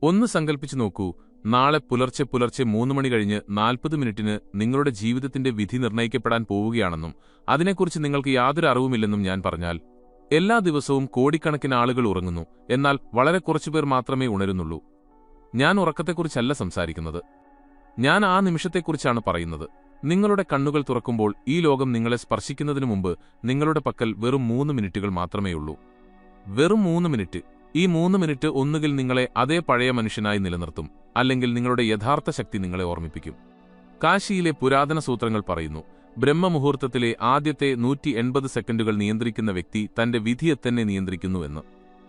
ഒന്ന് സങ്കൽപ്പിച്ചു നോക്കൂ, നാളെ പുലർച്ചെ 3 മണി കഴിഞ്ഞ് 40 മിനിറ്റിന് നിങ്ങളുടെ ജീവിതത്തിന്റെ വിധി നിർണ്ണയിക്കപ്പെടാൻ പോവുകയാണെന്നും അതിനെക്കുറിച്ച് നിങ്ങൾക്ക് യാതൊരു അറിവുമില്ലെന്നും ഞാൻ പറഞ്ഞാൽ. എല്ലാ ദിവസവും കോടിക്കണക്കിന് ആളുകൾ ഉറങ്ങുന്നു, എന്നാൽ വളരെ കുറച്ചുപേർ മാത്രമേ ഉണരുന്നുള്ളൂ. ഞാൻ ഉറക്കത്തെക്കുറിച്ചല്ല സംസാരിക്കുന്നത്. ഞാൻ ആ നിമിഷത്തെക്കുറിച്ചാണ് പറയുന്നത്. നിങ്ങളുടെ കണ്ണുകൾ തുറക്കുമ്പോൾ ഈ ലോകം നിങ്ങളെ സ്പർശിക്കുന്നതിനു മുമ്പ് നിങ്ങളുടെ പക്കൽ വെറും 3 മിനിറ്റുകൾ മാത്രമേയുള്ളൂ. വെറും 3 മിനിറ്റ്. ഈ 3 മിനിറ്റ് ഒന്നുകിൽ നിങ്ങളെ അതേ പഴയ മനുഷ്യനായി നിലനിർത്തും, അല്ലെങ്കിൽ നിങ്ങളുടെ യഥാർത്ഥ ശക്തി നിങ്ങളെ ഓർമ്മിപ്പിക്കും. കാശിയിലെ പുരാതന സൂത്രങ്ങൾ പറയുന്നു, ബ്രഹ്മമുഹൂർത്തത്തിലെ ആദ്യത്തെ 180 സെക്കൻഡുകൾ നിയന്ത്രിക്കുന്ന വ്യക്തി തന്റെ വിധിയെ തന്നെ നിയന്ത്രിക്കുന്നുവെന്ന്.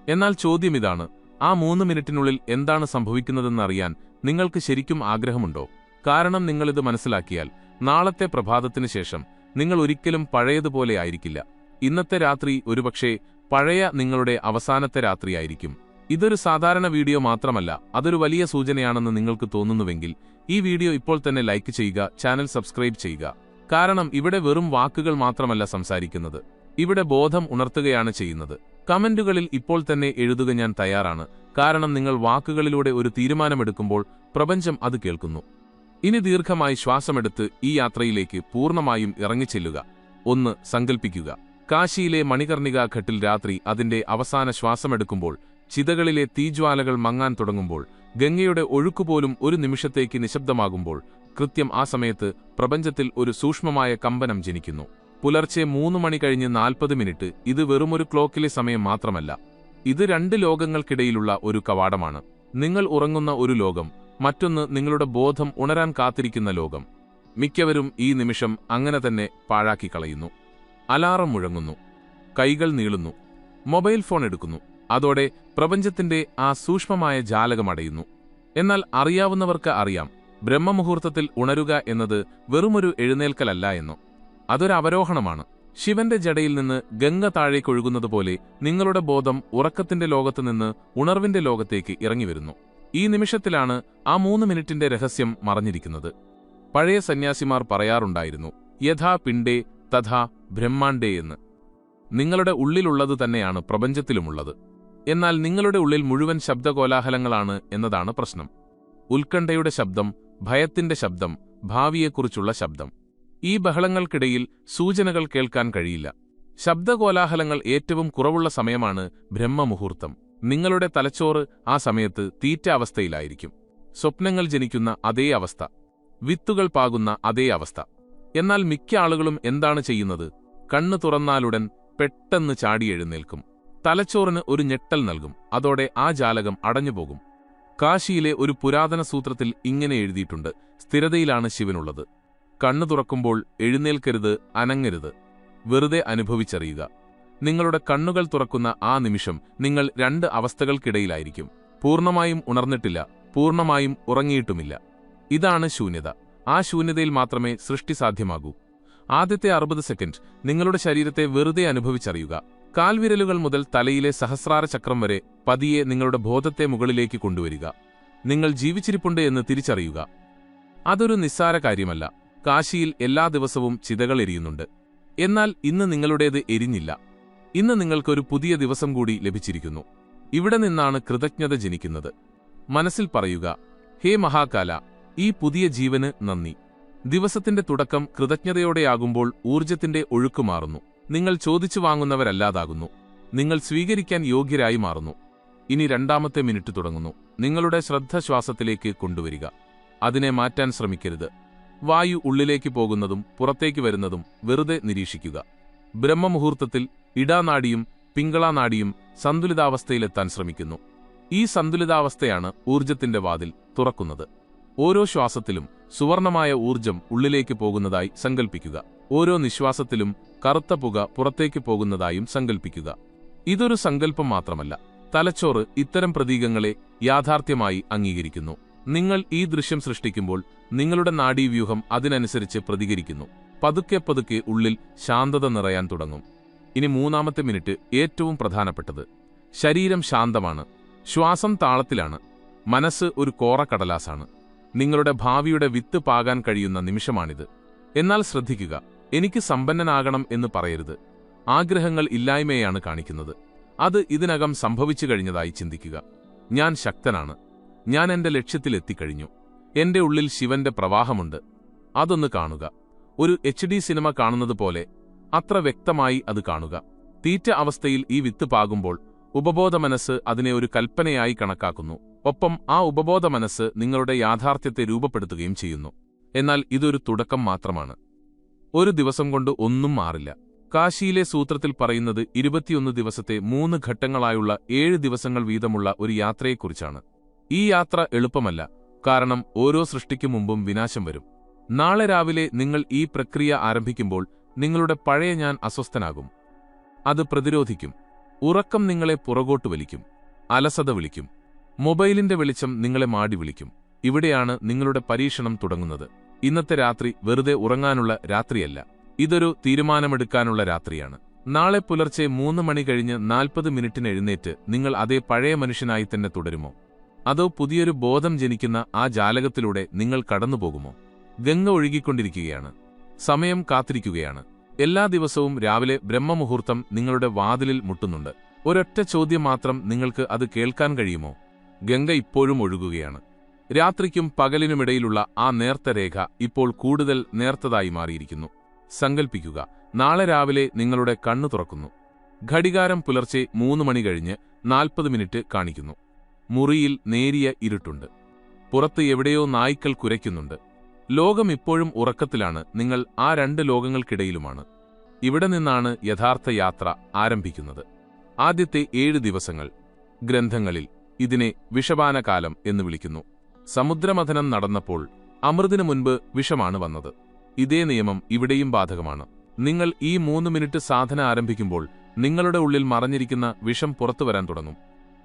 എന്നാൽ ചോദ്യമിതാണ്, ആ 3 മിനിറ്റിനുള്ളിൽ എന്താണ് സംഭവിക്കുന്നതെന്നറിയാൻ നിങ്ങൾക്ക് ശരിക്കും ആഗ്രഹമുണ്ടോ? കാരണം നിങ്ങളിത് മനസ്സിലാക്കിയാൽ നാളത്തെ പ്രഭാതത്തിനു ശേഷം നിങ്ങൾ ഒരിക്കലും പഴയതുപോലെ ആയിരിക്കില്ല. ഇന്നത്തെ രാത്രി ഒരുപക്ഷേ പഴയ നിങ്ങളുടെ അവസാനത്തെ രാത്രിയായിരിക്കും. ഇതൊരു സാധാരണ വീഡിയോ മാത്രമല്ല, അതൊരു വലിയ സൂചനയാണെന്ന് നിങ്ങൾക്ക് തോന്നുന്നുവെങ്കിൽ ഈ വീഡിയോ ഇപ്പോൾ തന്നെ ലൈക്ക് ചെയ്യുക, ചാനൽ സബ്സ്ക്രൈബ് ചെയ്യുക. കാരണം ഇവിടെ വെറും വാക്കുകൾ മാത്രമല്ല സംസാരിക്കുന്നത്, ഇവിടെ ബോധം ഉണർത്തുകയാണ് ചെയ്യുന്നത്. കമന്റുകളിൽ ഇപ്പോൾ തന്നെ എഴുതുക, ഞാൻ തയ്യാറാണ്. കാരണം നിങ്ങൾ വാക്കുകളിലൂടെ ഒരു തീരുമാനമെടുക്കുമ്പോൾ പ്രപഞ്ചം അത് കേൾക്കുന്നു. ഇനി ദീർഘമായി ശ്വാസമെടുത്ത് ഈ യാത്രയിലേക്ക് പൂർണ്ണമായും ഇറങ്ങിച്ചെല്ലുക. ഒന്ന് സങ്കൽപ്പിക്കുക, കാശിയിലെ മണികർണിക ഘട്ടിൽ രാത്രി അതിന്റെ അവസാന ശ്വാസമെടുക്കുമ്പോൾ, ചിതകളിലെ തീജ്വാലകൾ മങ്ങാൻ തുടങ്ങുമ്പോൾ, ഗംഗയുടെ ഒഴുക്കുപോലും ഒരു നിമിഷത്തേക്ക് നിശബ്ദമാകുമ്പോൾ, കൃത്യം ആ സമയത്ത് പ്രപഞ്ചത്തിൽ ഒരു സൂക്ഷ്മമായ കമ്പനം ജനിക്കുന്നു. പുലർച്ചെ 3 മണി കഴിഞ്ഞ് 40 മിനിറ്റ്. ഇത് വെറുമൊരു ക്ലോക്കിലെ സമയം മാത്രമല്ല, ഇത് 2 ലോകങ്ങൾക്കിടയിലുള്ള ഒരു കവാടമാണ്. നിങ്ങൾ ഉറങ്ങുന്ന ഒരു ലോകം, മറ്റൊന്ന് നിങ്ങളുടെ ബോധം ഉണരാൻ കാത്തിരിക്കുന്ന ലോകം. മിക്കവരും ഈ നിമിഷം അങ്ങനെ തന്നെ പാഴാക്കി കളയുന്നു. അലാറം മുഴങ്ങുന്നു, കൈകൾ നീളുന്നു, മൊബൈൽ ഫോൺ എടുക്കുന്നു. അതോടെ പ്രപഞ്ചത്തിന്റെ ആ സൂക്ഷ്മമായ ജാലകമടയുന്നു. എന്നാൽ അറിയാവുന്നവർക്ക് അറിയാം, ബ്രഹ്മമുഹൂർത്തത്തിൽ ഉണരുക എന്നത് വെറുമൊരു എഴുന്നേൽക്കലല്ല എന്നോ. അതൊരു അവരോഹണമാണ്. ശിവന്റെ ജടയിൽ നിന്ന് ഗംഗ താഴേക്കൊഴുകുന്നതുപോലെ നിങ്ങളുടെ ബോധം ഉറക്കത്തിന്റെ ലോകത്തുനിന്ന് ഉണർവിന്റെ ലോകത്തേക്ക് ഇറങ്ങിവരുന്നു. ഈ നിമിഷത്തിലാണ് ആ 3 മിനിറ്റിന്റെ രഹസ്യം മറഞ്ഞിരിക്കുന്നത്. പഴയ സന്യാസിമാർ പറയാറുണ്ടായിരുന്നു, യഥാ പിണ്ടേ തഥാ ബ്രഹ്മാണ്ടേ എന്ന്. നിങ്ങളുടെ ഉള്ളിലുള്ളത് തന്നെയാണ് പ്രപഞ്ചത്തിലുമുള്ളത്. എന്നാൽ നിങ്ങളുടെ ഉള്ളിൽ മുഴുവൻ ശബ്ദകോലാഹലങ്ങളാണ് എന്നതാണ് പ്രശ്നം. ഉത്കണ്ഠയുടെ ശബ്ദം, ഭയത്തിന്റെ ശബ്ദം, ഭാവിയെക്കുറിച്ചുള്ള ശബ്ദം. ഈ ബഹളങ്ങൾക്കിടയിൽ സൂചനകൾ കേൾക്കാൻ കഴിയില്ല. ശബ്ദകോലാഹലങ്ങൾ ഏറ്റവും കുറവുള്ള സമയമാണ് ബ്രഹ്മമുഹൂർത്തം. നിങ്ങളുടെ തലച്ചോറ് ആ സമയത്ത് തീറ്റ അവസ്ഥയിലായിരിക്കും. സ്വപ്നങ്ങൾ ജനിക്കുന്ന അതേ അവസ്ഥ, വിത്തുകൾ പാകുന്ന അതേ അവസ്ഥ. എന്നാൽ മിക്ക ആളുകളും എന്താണ് ചെയ്യുന്നത്? കണ്ണു തുറന്നാലുടൻ പെട്ടെന്ന് ചാടിയെഴുന്നേൽക്കും. തലച്ചോറിന് ഒരു ഞെട്ടൽ നൽകും. അതോടെ ആ ജാലകം അടഞ്ഞുപോകും. കാശിയിലെ ഒരു പുരാതന സൂത്രത്തിൽ ഇങ്ങനെ എഴുതിയിട്ടുണ്ട്, സ്ഥിരതയിലാണ് ശിവനുള്ളത്. കണ്ണു തുറക്കുമ്പോൾ എഴുന്നേൽക്കരുത്, അനങ്ങരുത്, വെറുതെ അനുഭവിച്ചറിയുക. നിങ്ങളുടെ കണ്ണുകൾ തുറക്കുന്ന ആ നിമിഷം നിങ്ങൾ 2 അവസ്ഥകൾക്കിടയിലായിരിക്കും. പൂർണ്ണമായും ഉണർന്നിട്ടില്ല, പൂർണ്ണമായും ഉറങ്ങിയിട്ടുമില്ല. ഇതാണ് ശൂന്യത. ആ ശൂന്യതയിൽ മാത്രമേ സൃഷ്ടി സാധ്യമാകൂ. ആദ്യത്തെ 60 സെക്കൻഡ് നിങ്ങളുടെ ശരീരത്തെ വെറുതെ അനുഭവിച്ചറിയുക. കാൽവിരലുകൾ മുതൽ തലയിലെ സഹസ്രാര ചക്രം വരെ പതിയെ നിങ്ങളുടെ ബോധത്തെ മുകളിലേക്ക് കൊണ്ടുവരിക. നിങ്ങൾ ജീവിച്ചിരിപ്പുണ്ട് എന്ന് തിരിച്ചറിയുക. അതൊരു നിസ്സാര കാര്യമല്ല. കാശിയിൽ എല്ലാ ദിവസവും ചിതകൾ എരിയുന്നുണ്ട്. എന്നാൽ ഇന്ന് നിങ്ങളുടേത് എരിഞ്ഞില്ല. ഇന്ന് നിങ്ങൾക്കൊരു പുതിയ ദിവസം കൂടി ലഭിച്ചിരിക്കുന്നു. ഇവിടെ നിന്നാണ് കൃതജ്ഞത ജനിക്കുന്നത്. മനസ്സിൽ പറയുക, ഹേ മഹാകാല, ഈ പുതിയ ജീവന് നന്ദി. ദിവസത്തിന്റെ തുടക്കം കൃതജ്ഞതയോടെയാകുമ്പോൾ ഊർജത്തിന്റെ ഒഴുക്ക് മാറുന്നു. നിങ്ങൾ ചോദിച്ചു വാങ്ങുന്നവരല്ലാതാകുന്നു. നിങ്ങൾ സ്വീകരിക്കാൻ യോഗ്യരായി മാറുന്നു. ഇനി 2ാമത്തെ മിനിറ്റ് തുടങ്ങുന്നു. നിങ്ങളുടെ ശ്രദ്ധ ശ്വാസത്തിലേക്ക് കൊണ്ടുവരിക. അതിനെ മാറ്റാൻ ശ്രമിക്കരുത്. വായു ഉള്ളിലേക്ക് പോകുന്നതും പുറത്തേക്ക് വരുന്നതും വെറുതെ നിരീക്ഷിക്കുക. ബ്രഹ്മമുഹൂർത്തത്തിൽ ഇടാനാഡിയും പിങ്കളാനാഡിയും സന്തുലിതാവസ്ഥയിലെത്താൻ ശ്രമിക്കുന്നു. ഈ സന്തുലിതാവസ്ഥയാണ് ഊർജത്തിന്റെ വാതിൽ തുറക്കുന്നത്. ഓരോ ശ്വാസത്തിലും സുവർണമായ ഊർജം ഉള്ളിലേക്ക് പോകുന്നതായി സങ്കൽപ്പിക്കുക. ഓരോ നിശ്വാസത്തിലും കറുത്ത പുക പുറത്തേക്ക് പോകുന്നതായും സങ്കൽപ്പിക്കുക. ഇതൊരു സങ്കല്പം മാത്രമല്ല, തലച്ചോറ് ഇത്തരം പ്രതീകങ്ങളെ യാഥാർത്ഥ്യമായി അംഗീകരിക്കുന്നു. നിങ്ങൾ ഈ ദൃശ്യം സൃഷ്ടിക്കുമ്പോൾ നിങ്ങളുടെ നാഡീവ്യൂഹം അതിനനുസരിച്ച് പ്രതികരിക്കുന്നു. പതുക്കെ പതുക്കെ ഉള്ളിൽ ശാന്തത നിറയാൻ തുടങ്ങും. ഇനി 3ാമത്തെ മിനിറ്റ് ഏറ്റവും പ്രധാനപ്പെട്ടത്. ശരീരം ശാന്തമാണ്, ശ്വാസം താളത്തിലാണ്, മനസ്സ് ഒരു കോറക്കടലാസാണ്. നിങ്ങളുടെ ഭാവിയുടെ വിത്ത് പാകാൻ കഴിയുന്ന നിമിഷമാണിത്. എന്നാൽ ശ്രദ്ധിക്കുക, എനിക്ക് സമ്പന്നനാകണം എന്ന് പറയരുത്. ആഗ്രഹങ്ങൾ ഇല്ലായ്മയാണ് കാണിക്കുന്നത്. അത് ഇതിനകം സംഭവിച്ചു കഴിഞ്ഞതായി ചിന്തിക്കുക. ഞാൻ ശക്തനാണ്, ഞാൻ എന്റെ ലക്ഷ്യത്തിലെത്തിക്കഴിഞ്ഞു. എന്റെ ഉള്ളിൽ ശിവന്റെ പ്രവാഹമുണ്ട്. അതൊന്ന് കാണുക. ഒരു HD സിനിമ കാണുന്നത് പോലെ അത്ര വ്യക്തമായി അത് കാണുക. തീറ്റ അവസ്ഥയിൽ ഈ വിത്ത് പാകുമ്പോൾ ഉപബോധമനസ്സ് അതിനെ ഒരു കൽപ്പനയായി കണക്കാക്കുന്നു. ഒപ്പം ആ ഉപബോധമനസ്സ് നിങ്ങളുടെ യാഥാർത്ഥ്യത്തെ രൂപപ്പെടുത്തുകയും ചെയ്യുന്നു. എന്നാൽ ഇതൊരു തുടക്കം മാത്രമാണ്. ഒരു ദിവസം കൊണ്ട് ഒന്നും മാറില്ല. കാശിയിലെ സൂത്രത്തിൽ പറയുന്നത് 21 ദിവസത്തെ 3 ഘട്ടങ്ങളായുള്ള 7 ദിവസങ്ങൾ വീതമുള്ള ഒരു യാത്രയെക്കുറിച്ചാണ്. ഈ യാത്ര എളുപ്പമല്ല, കാരണം ഓരോ സൃഷ്ടിക്കു മുമ്പും വിനാശം വരും. നാളെ രാവിലെ നിങ്ങൾ ഈ പ്രക്രിയ ആരംഭിക്കുമ്പോൾ നിങ്ങളുടെ പഴയ ഞാൻ അസ്വസ്ഥനാകും. അത് പ്രതിരോധിക്കും. ഉറക്കം നിങ്ങളെ പുറകോട്ട് വലിക്കും. അലസത വിളിക്കും. മൊബൈലിന്റെ വെളിച്ചം നിങ്ങളെ മാടി വിളിക്കും. ഇവിടെയാണ് നിങ്ങളുടെ പരീക്ഷണം തുടങ്ങുന്നത്. ഇന്നത്തെ രാത്രി വെറുതെ ഉറങ്ങാനുള്ള രാത്രിയല്ല, ഇതൊരു തീരുമാനമെടുക്കാനുള്ള രാത്രിയാണ്. നാളെ പുലർച്ചെ 3 മണി കഴിഞ്ഞ് 40 മിനിറ്റിന് എഴുന്നേറ്റ് നിങ്ങൾ അതേ പഴയ മനുഷ്യനായി തന്നെ തുടരുമോ? അതോ പുതിയൊരു ബോധം ജനിക്കുന്ന ആ ജാലകത്തിലൂടെ നിങ്ങൾ കടന്നുപോകുമോ? ഗംഗ ഒഴുകിക്കൊണ്ടിരിക്കുകയാണ്. സമയം കാത്തിരിക്കുകയാണ്. എല്ലാ ദിവസവും രാവിലെ ബ്രഹ്മമുഹൂർത്തം നിങ്ങളുടെ വാതിലിൽ മുട്ടുന്നുണ്ട്. ഒരൊറ്റ ചോദ്യം മാത്രം, നിങ്ങൾക്ക് അത് കേൾക്കാൻ കഴിയുമോ? ഗംഗ ഇപ്പോഴും ഒഴുകുകയാണ്. രാത്രിക്കും പകലിനുമിടയിലുള്ള ആ നേർത്ത രേഖ ഇപ്പോൾ കൂടുതൽ നേർത്തതായി മാറിയിരിക്കുന്നു. സങ്കൽപ്പിക്കുക, നാളെ രാവിലെ നിങ്ങളുടെ കണ്ണു തുറക്കുന്നു. ഘടികാരം പുലർച്ചെ 3 മണി കഴിഞ്ഞ് 40 മിനിറ്റ് കാണിക്കുന്നു. മുറിയിൽ നേരിയ ഇരുട്ടുണ്ട്. പുറത്ത് എവിടെയോ നായ്ക്കൾ കുരയ്ക്കുന്നുണ്ട്. ലോകം ഇപ്പോഴും ഉറക്കത്തിലാണ്. നിങ്ങൾ ആ 2 ലോകങ്ങൾക്കിടയിലുമാണ്. ഇവിടെ നിന്നാണ് യഥാർത്ഥ യാത്ര ആരംഭിക്കുന്നത്. ആദ്യത്തെ 7 ദിവസങ്ങൾ. ഗ്രന്ഥങ്ങളിൽ ഇതിനെ വിഷപാനകാലം എന്ന് വിളിക്കുന്നു. സമുദ്രമഥനം നടന്നപ്പോൾ അമൃതിനു മുൻപ് വിഷമാണ് വന്നത്. ഇതേ നിയമം ഇവിടെയും ബാധകമാണ്. നിങ്ങൾ ഈ 3 മിനിറ്റ് സാധന ആരംഭിക്കുമ്പോൾ നിങ്ങളുടെ ഉള്ളിൽ മറഞ്ഞിരിക്കുന്ന വിഷം പുറത്തുവരാൻ തുടങ്ങും.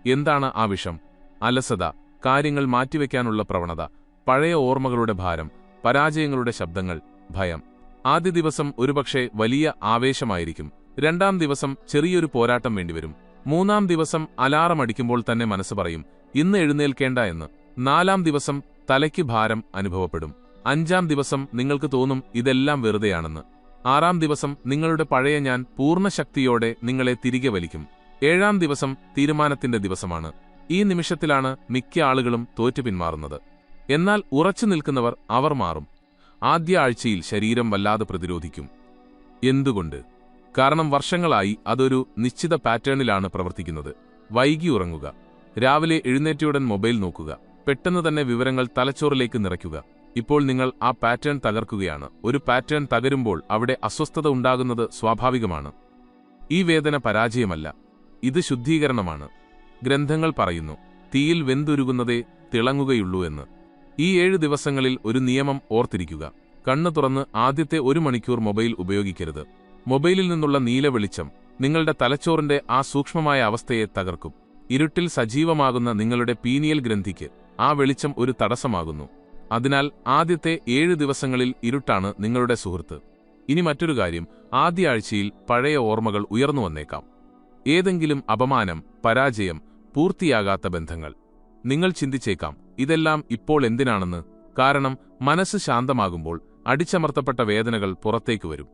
എന്താണ് ആ വിഷം? അലസത, കാര്യങ്ങൾ മാറ്റിവെക്കാനുള്ള പ്രവണത, പഴയ ഓർമ്മകളുടെ ഭാരം, പരാജയങ്ങളുടെ ശബ്ദങ്ങൾ, ഭയം. ആദ്യ ദിവസം ഒരുപക്ഷെ വലിയ ആവേശമായിരിക്കും. 2-ാം ദിവസം ചെറിയൊരു പോരാട്ടം വേണ്ടിവരും. 3-ാം ദിവസം അലാറം അടിക്കുമ്പോൾ തന്നെ മനസ്സ് പറയും, ഇന്ന് എഴുന്നേൽക്കേണ്ട എന്ന്. 4-ാം ദിവസം തലയ്ക്ക് ഭാരം അനുഭവപ്പെടും. 5-ാം ദിവസം നിങ്ങൾക്ക് തോന്നും ഇതെല്ലാം വെറുതെയാണെന്ന്. 6-ാം ദിവസം നിങ്ങളുടെ പഴയ ഞാൻ പൂർണ്ണ ശക്തിയോടെ നിങ്ങളെ തിരികെ വലിക്കും. 7-ാം ദിവസം തീരുമാനത്തിന്റെ ദിവസമാണ്. ഈ നിമിഷത്തിലാണ് മിക്ക ആളുകളും തോറ്റു പിന്മാറുന്നത്. എന്നാൽ ഉറച്ചു നിൽക്കുന്നവർ അവർ മാറും. ആദ്യ ആഴ്ചയിൽ ശരീരം വല്ലാതെ പ്രതിരോധിക്കും. എന്തുകൊണ്ട്? കാരണം വർഷങ്ങളായി അതൊരു നിശ്ചിത പാറ്റേണിലാണ് പ്രവർത്തിക്കുന്നത്. വൈകി ഉറങ്ങുക, രാവിലെ എഴുന്നേറ്റയുടൻ മൊബൈൽ നോക്കുക, പെട്ടെന്ന് തന്നെ വിവരങ്ങൾ തലച്ചോറിലേക്ക് നിറയ്ക്കുക. ഇപ്പോൾ നിങ്ങൾ ആ പാറ്റേൺ തകർക്കുകയാണ്. ഒരു പാറ്റേൺ തകരുമ്പോൾ അവിടെ അസ്വസ്ഥത ഉണ്ടാകുന്നത് സ്വാഭാവികമാണ്. ഈ വേദന പരാജയമല്ല, ഇത് ശുദ്ധീകരണമാണ്. ഗ്രന്ഥങ്ങൾ പറയുന്നു, തീയിൽ വെന്തുരുകുന്നതേ തിളങ്ങുകയുള്ളൂ എന്ന്. ഈ 7 ദിവസങ്ങളിൽ ഒരു നിയമം ഓർത്തിരിക്കുക. കണ്ണു തുറന്ന് ആദ്യത്തെ 1 മണിക്കൂർ മൊബൈൽ ഉപയോഗിക്കരുത്. മൊബൈലിൽ നിന്നുള്ള നീല വെളിച്ചം നിങ്ങളുടെ തലച്ചോറിന്റെ ആ സൂക്ഷ്മമായ അവസ്ഥയെ തകർക്കും. ഇരുട്ടിൽ സജീവമാകുന്ന നിങ്ങളുടെ പീനിയൽ ഗ്രന്ഥിക്ക് ആ വെളിച്ചം ഒരു തടസ്സമാകുന്നു. അതിനാൽ ആദ്യത്തെ 7 ദിവസങ്ങളിൽ ഇരുട്ടാണ് നിങ്ങളുടെ സുഹൃത്ത്. ഇനി മറ്റൊരു കാര്യം, ആദ്യ ആഴ്ചയിൽ പഴയ ഓർമ്മകൾ ഉയർന്നു വന്നേക്കാം. ഏതെങ്കിലും അപമാനം, പരാജയം, പൂർത്തിയാകാത്ത ബന്ധങ്ങൾ. നിങ്ങൾ ചിന്തിച്ചേക്കാം, ഇതെല്ലാം ഇപ്പോൾ എന്തിനാണെന്ന്. കാരണം മനസ്സ് ശാന്തമാകുമ്പോൾ അടിച്ചമർത്തപ്പെട്ട വേദനകൾ പുറത്തേക്ക് വരും.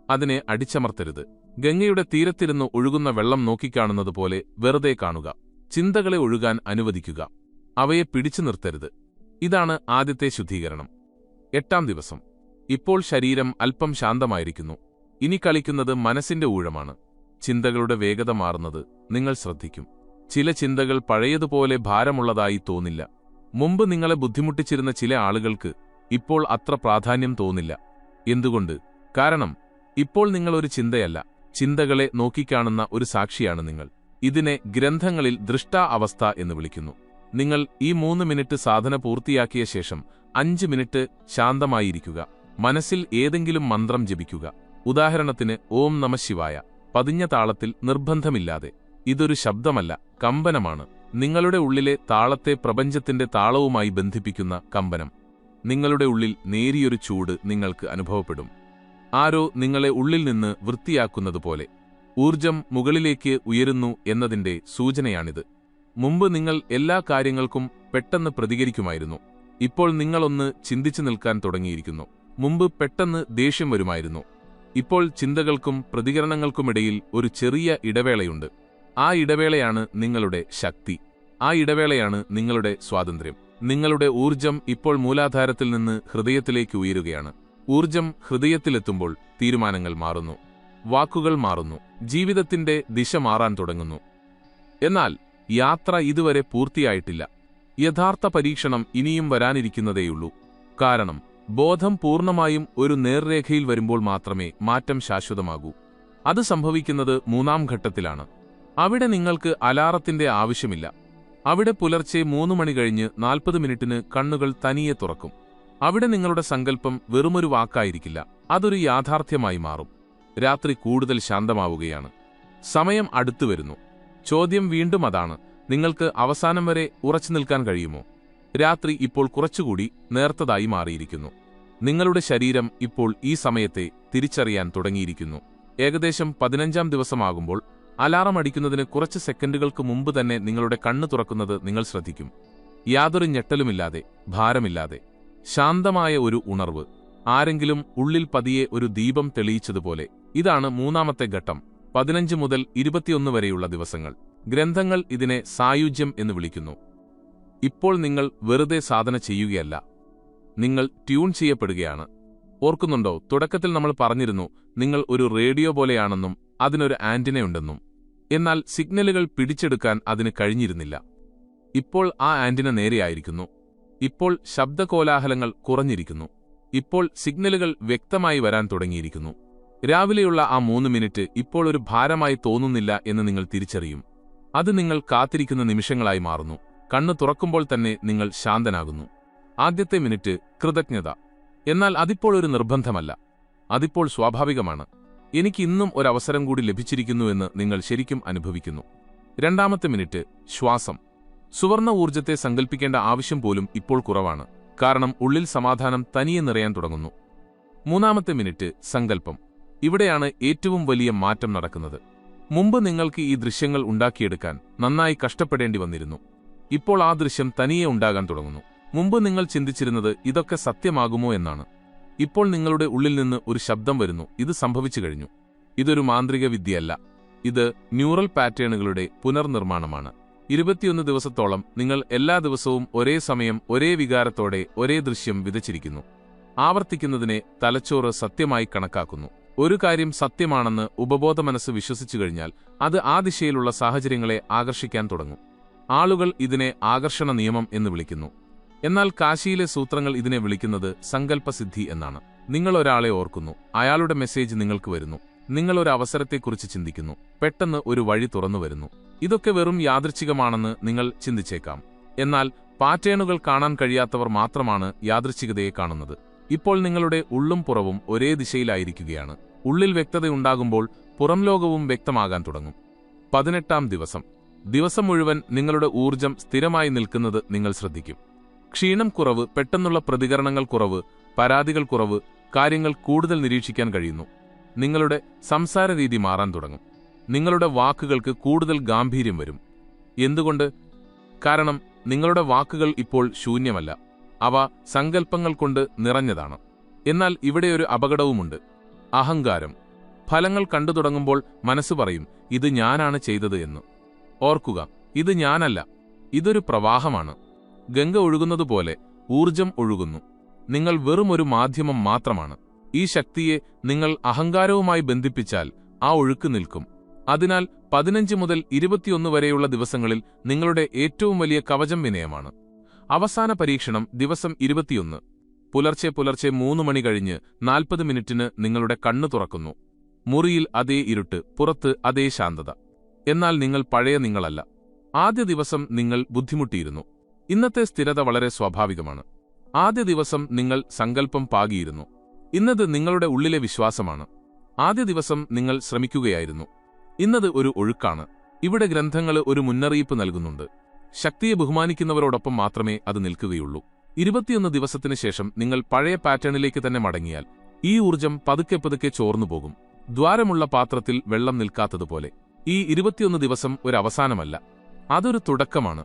അതിനെ അടിച്ചമർത്തരുത്. ഗംഗയുടെ തീരത്തിരുന്ന് ഒഴുകുന്ന വെള്ളം നോക്കിക്കാണുന്നത് പോലെ വെറുതെ കാണുക. ചിന്തകളെ ഒഴുകാൻ അനുവദിക്കുക. അവയെ പിടിച്ചു നിർത്തരുത്. ഇതാണ് ആദ്യത്തെ ശുദ്ധീകരണം. 8-ാം ദിവസം. ഇപ്പോൾ ശരീരം അല്പം ശാന്തമായിരിക്കുന്നു. ഇനി കളിക്കുന്നത് മനസ്സിന്റെ ഊഴമാണ്. ചിന്തകളുടെ വേഗത മാറുന്നത് നിങ്ങൾ ശ്രദ്ധിക്കും. ചില ചിന്തകൾ പഴയതുപോലെ ഭാരമുള്ളതായി തോന്നില്ല. മുമ്പ് നിങ്ങളെ ബുദ്ധിമുട്ടിച്ചിരുന്ന ചില ആളുകൾക്ക് ഇപ്പോൾ അത്ര പ്രാധാന്യം തോന്നില്ല. എന്തുകൊണ്ട്? കാരണം ഇപ്പോൾ നിങ്ങളൊരു ചിന്തയല്ല, ചിന്തകളെ നോക്കിക്കാണുന്ന ഒരു സാക്ഷിയാണ് നിങ്ങൾ. ഇതിനെ ഗ്രന്ഥങ്ങളിൽ ദൃഷ്ടാ അവസ്ഥ എന്ന് വിളിക്കുന്നു. നിങ്ങൾ ഈ 3 മിനിറ്റ് സാധന പൂർത്തിയാക്കിയ ശേഷം 5 മിനിറ്റ് ശാന്തമായിരിക്കുക. മനസ്സിൽ ഏതെങ്കിലും മന്ത്രം ജപിക്കുക. ഉദാഹരണത്തിന് ഓം നമഃശിവായ, പതിഞ്ഞ താളത്തിൽ, നിർബന്ധമില്ലാതെ. ഇതൊരു ശബ്ദമല്ല, കമ്പനമാണ്. നിങ്ങളുടെ ഉള്ളിലെ താളത്തെ പ്രപഞ്ചത്തിന്റെ താളവുമായി ബന്ധിപ്പിക്കുന്ന കമ്പനം. നിങ്ങളുടെ ഉള്ളിൽ നേരിയൊരു ചൂട് നിങ്ങൾക്ക് അനുഭവപ്പെടും. ആരോ നിങ്ങളെ ഉള്ളിൽ നിന്ന് വൃത്തിയാക്കുന്നതുപോലെ. ഊർജം മുകളിലേക്ക് ഉയരുന്നു എന്നതിന്റെ സൂചനയാണിത്. മുമ്പ് നിങ്ങൾ എല്ലാ കാര്യങ്ങൾക്കും പെട്ടെന്ന് പ്രതികരിക്കുമായിരുന്നു. ഇപ്പോൾ നിങ്ങളൊന്ന് ചിന്തിച്ചു നിൽക്കാൻ തുടങ്ങിയിരിക്കുന്നു. മുമ്പ് പെട്ടെന്ന് ദേഷ്യം വരുമായിരുന്നു. ഇപ്പോൾ ചിന്തകൾക്കും പ്രതികരണങ്ങൾക്കുമിടയിൽ ഒരു ചെറിയ ഇടവേളയുണ്ട്. ആ ഇടവേളയാണ് നിങ്ങളുടെ ശക്തി. ആ ഇടവേളയാണ് നിങ്ങളുടെ സ്വാതന്ത്ര്യം. നിങ്ങളുടെ ഊർജം ഇപ്പോൾ മൂലാധാരത്തിൽ നിന്ന് ഹൃദയത്തിലേക്ക് ഉയരുകയാണ്. ഊർജം ഹൃദയത്തിലെത്തുമ്പോൾ തീരുമാനങ്ങൾ മാറുന്നു, വാക്കുകൾ മാറുന്നു, ജീവിതത്തിന്റെ ദിശ മാറാൻ തുടങ്ങുന്നു. എന്നാൽ യാത്ര ഇതുവരെ പൂർത്തിയായിട്ടില്ല. യഥാർത്ഥ പരീക്ഷണം ഇനിയും വരാനിരിക്കുന്നതേയുള്ളൂ. കാരണം ബോധം പൂർണ്ണമായും ഒരു നേർരേഖയിൽ വരുമ്പോൾ മാത്രമേ മാറ്റം ശാശ്വതമാകൂ. അത് സംഭവിക്കുന്നത് 3-ാം ഘട്ടത്തിലാണ്. അവിടെ നിങ്ങൾക്ക് അലാറത്തിന്റെ ആവശ്യമില്ല. അവിടെ പുലർച്ചെ 3 മണി കഴിഞ്ഞ് 40 മിനിറ്റിന് കണ്ണുകൾ തനിയെ തുറക്കും. അവിടെ നിങ്ങളുടെ സങ്കല്പം വെറുമൊരു വാക്കായിരിക്കില്ല, അതൊരു യാഥാർത്ഥ്യമായി മാറും. രാത്രി കൂടുതൽ ശാന്തമാവുകയാണ്. സമയം അടുത്തുവരുന്നു. ചോദ്യം വീണ്ടും അതാണ്: നിങ്ങൾക്ക് അവസാനം വരെ ഉറച്ചു നിൽക്കാൻ കഴിയുമോ? രാത്രി ഇപ്പോൾ കുറച്ചുകൂടി നേർത്തതായി മാറിയിരിക്കുന്നു. നിങ്ങളുടെ ശരീരം ഇപ്പോൾ ഈ സമയത്തെ തിരിച്ചറിയാൻ തുടങ്ങിയിരിക്കുന്നു. ഏകദേശം 15-ാം ദിവസമാകുമ്പോൾ അലാറം അടിക്കുന്നതിന് കുറച്ച് സെക്കൻഡുകൾക്ക് മുമ്പ് തന്നെ നിങ്ങളുടെ കണ്ണ് തുറക്കുന്നത് നിങ്ങൾ ശ്രദ്ധിക്കും. യാതൊരു ഞെട്ടലുമില്ലാതെ, ഭാരമില്ലാതെ, ശാന്തമായ ഒരു ഉണർവ്. ആരെങ്കിലും ഉള്ളിൽ പതിയെ ഒരു ദീപം തെളിയിച്ചതുപോലെ. ഇതാണ് 3-ാമത്തെ ഘട്ടം. 15 മുതൽ 21 വരെയുള്ള ദിവസങ്ങൾ. ഗ്രന്ഥങ്ങൾ ഇതിനെ സായുജ്യം എന്ന് വിളിക്കുന്നു. ഇപ്പോൾ നിങ്ങൾ വെറുതെ സാധന ചെയ്യുകയല്ല, നിങ്ങൾ ട്യൂൺ ചെയ്യപ്പെടുകയാണ്. ഓർക്കുന്നുണ്ടോ, തുടക്കത്തിൽ നമ്മൾ പറഞ്ഞിരുന്നു നിങ്ങൾ ഒരു റേഡിയോ പോലെയാണെന്നും അതിനൊരു ആന്റിനയുണ്ടെന്നും. എന്നാൽ സിഗ്നലുകൾ പിടിച്ചെടുക്കാൻ അതിന് കഴിഞ്ഞിരുന്നില്ല. ഇപ്പോൾ ആ ആന്റിന നേരെയായിരിക്കുന്നു. ഇപ്പോൾ ശബ്ദകോലാഹലങ്ങൾ കുറഞ്ഞിരിക്കുന്നു. ഇപ്പോൾ സിഗ്നലുകൾ വ്യക്തമായി വരാൻ തുടങ്ങിയിരിക്കുന്നു. രാവിലെയുള്ള ആ 3 മിനിറ്റ് ഇപ്പോൾ ഒരു ഭാരമായി തോന്നുന്നില്ല എന്ന് നിങ്ങൾ തിരിച്ചറിയും. അത് നിങ്ങൾ കാത്തിരിക്കുന്ന നിമിഷങ്ങളായി മാറുന്നു. കണ്ണ് തുറക്കുമ്പോൾ തന്നെ നിങ്ങൾ ശാന്തനാകുന്നു. ആദ്യത്തെ മിനിറ്റ് കൃതജ്ഞത. എന്നാൽ അതിപ്പോൾ ഒരു നിർബന്ധമല്ല, അതിപ്പോൾ സ്വാഭാവികമാണ്. എനിക്ക് ഇന്നും ഒരവസരം കൂടി ലഭിച്ചിരിക്കുന്നുവെന്ന് നിങ്ങൾ ശരിക്കും അനുഭവിക്കുന്നു. 2-ാമത്തെ മിനിറ്റ് ശ്വാസം. സുവർണ ഊർജ്ജത്തെ സങ്കൽപ്പിക്കേണ്ട ആവശ്യം പോലും ഇപ്പോൾ കുറവാണ്. കാരണം ഉള്ളിൽ സമാധാനം തനിയെ നിറയാൻ തുടങ്ങുന്നു. 3-ാമത്തെ മിനിറ്റ് സങ്കല്പം. ഇവിടെയാണ് ഏറ്റവും വലിയ മാറ്റം നടക്കുന്നത്. മുമ്പ് നിങ്ങൾക്ക് ഈ ദൃശ്യങ്ങൾ ഉണ്ടാക്കിയെടുക്കാൻ നന്നായി കഷ്ടപ്പെടേണ്ടി വന്നിരുന്നു. ഇപ്പോൾ ആ ദൃശ്യം തനിയെ ഉണ്ടാകാൻ തുടങ്ങുന്നു. മുമ്പ് നിങ്ങൾ ചിന്തിച്ചിരുന്നത് ഇതൊക്കെ സത്യമാകുമോ എന്നാണ്. ഇപ്പോൾ നിങ്ങളുടെ ഉള്ളിൽ നിന്ന് ഒരു ശബ്ദം വരുന്നു: ഇത് സംഭവിച്ചു കഴിഞ്ഞു. ഇതൊരു മാന്ത്രിക വിദ്യയല്ല, ഇത് ന്യൂറൽ പാറ്റേണുകളുടെ പുനർനിർമ്മാണമാണ്. 21 ദിവസത്തോളം നിങ്ങൾ എല്ലാ ദിവസവും ഒരേ സമയം, ഒരേ വികാരത്തോടെ ഒരേ ദൃശ്യം വിതച്ചിരിക്കുന്നു. ആവർത്തിക്കുന്നതിനെ തലച്ചോറ് സത്യമായി കണക്കാക്കുന്നു. ഒരു കാര്യം സത്യമാണെന്ന് ഉപബോധ മനസ്സ് വിശ്വസിച്ചു കഴിഞ്ഞാൽ അത് ആ ദിശയിലുള്ള സാഹചര്യങ്ങളെ ആകർഷിക്കാൻ തുടങ്ങും. ആളുകൾ ഇതിനെ ആകർഷണ നിയമം എന്ന് വിളിക്കുന്നു. എന്നാൽ കാശിയിലെ സൂത്രങ്ങൾ ഇതിനെ വിളിക്കുന്നത് സങ്കല്പസിദ്ധി എന്നാണ്. നിങ്ങൾ ഒരാളെ ഓർക്കുന്നു, അയാളുടെ മെസ്സേജ് നിങ്ങൾക്ക് വരുന്നു. നിങ്ങൾ ഒരു അവസരത്തെക്കുറിച്ച് ചിന്തിക്കുന്നു, പെട്ടെന്ന് ഒരു വഴി തുറന്നു വരുന്നു. ഇതൊക്കെ വെറും യാദൃച്ഛികമാണെന്ന് നിങ്ങൾ ചിന്തിച്ചേക്കാം. എന്നാൽ പാറ്റേണുകൾ കാണാൻ കഴിയാത്തവർ മാത്രമാണ് യാദൃച്ഛികതയെ കാണുന്നത്. ഇപ്പോൾ നിങ്ങളുടെ ഉള്ളും പുറവും ഒരേ ദിശയിലായിരിക്കുകയാണ്. ഉള്ളിൽ വ്യക്തതയുണ്ടാകുമ്പോൾ പുറം ലോകവും വ്യക്തമാകാൻ തുടങ്ങും. 18-ാം ദിവസം. ദിവസം മുഴുവൻ നിങ്ങളുടെ ഊർജം സ്ഥിരമായി നിൽക്കുന്നത് നിങ്ങൾ ശ്രദ്ധിക്കും. ക്ഷീണം കുറവ്, പെട്ടെന്നുള്ള പ്രതികരണങ്ങൾ കുറവ്, പരാതികൾ കുറവ്, കാര്യങ്ങൾ കൂടുതൽ നിരീക്ഷിക്കാൻ കഴിയുന്നു. നിങ്ങളുടെ സംസാര രീതി മാറാൻ തുടങ്ങും. നിങ്ങളുടെ വാക്കുകൾക്ക് കൂടുതൽ ഗാംഭീര്യം വരും. എന്തുകൊണ്ട്? കാരണം നിങ്ങളുടെ വാക്കുകൾ ഇപ്പോൾ ശൂന്യമല്ല, അവ സങ്കല്പങ്ങൾ കൊണ്ട് നിറഞ്ഞതാണ്. എന്നാൽ ഇവിടെയൊരു അപകടവുമുണ്ട്: അഹങ്കാരം. ഫലങ്ങൾ കണ്ടു തുടങ്ങുമ്പോൾ മനസ്സ് പറയും, ഇത് ഞാനാണ് ചെയ്തത് എന്ന്. ഓർക്കുക, ഇത് ഞാനല്ല, ഇതൊരു പ്രവാഹമാണ്. ഗംഗ ഒഴുകുന്നതുപോലെ ഊർജം ഒഴുകുന്നു. നിങ്ങൾ വെറും ഒരു മാധ്യമം മാത്രമാണ്. ഈ ശക്തിയെ നിങ്ങൾ അഹങ്കാരവുമായി ബന്ധിപ്പിച്ചാൽ ആ ഒഴുക്ക് നിൽക്കും. അതിനാൽ 15 മുതൽ 21 വരെയുള്ള ദിവസങ്ങളിൽ നിങ്ങളുടെ ഏറ്റവും വലിയ കവചം വിനയമാണ്. അവസാന പരീക്ഷണം ദിവസം 21. പുലർച്ചെ 3 മണി കഴിഞ്ഞ് 40 മിനിറ്റിന് നിങ്ങളുടെ കണ്ണ് തുറക്കുന്നു. മുറിയിൽ അതേ ഇരുട്ട്, പുറത്ത് അതേ ശാന്തത. എന്നാൽ നിങ്ങൾ പഴയ നിങ്ങളല്ല. ആദ്യ ദിവസം നിങ്ങൾ ബുദ്ധിമുട്ടിയിരുന്നു. ഇന്നത്തെ സ്ഥിരത വളരെ സ്വാഭാവികമാണ്. ആദ്യ ദിവസം നിങ്ങൾ സങ്കല്പം പാകിയിരുന്നു. ഇന്നത് നിങ്ങളുടെ ഉള്ളിലെ വിശ്വാസമാണ്. ആദ്യ ദിവസം നിങ്ങൾ ശ്രമിക്കുകയായിരുന്നു. ഇന്നത് ഒരു ഒഴുക്കാണ്. ഇവിടെ ഗ്രന്ഥങ്ങൾ ഒരു മുന്നറിയിപ്പ് നൽകുന്നുണ്ട്. ശക്തിയെ ബഹുമാനിക്കുന്നവരോടൊപ്പം മാത്രമേ അത് നിൽക്കുകയുള്ളൂ. 21 ദിവസത്തിനു ശേഷം നിങ്ങൾ പഴയ പാറ്റേണിലേക്ക് തന്നെ മടങ്ങിയാൽ ഈ ഊർജം പതുക്കെ പതുക്കെ ചോർന്നുപോകും, ദ്വാരമുള്ള പാത്രത്തിൽ വെള്ളം നിൽക്കാത്തതുപോലെ. ഈ 21 ദിവസം ഒരു അവസാനമല്ല, അതൊരു തുടക്കമാണ്.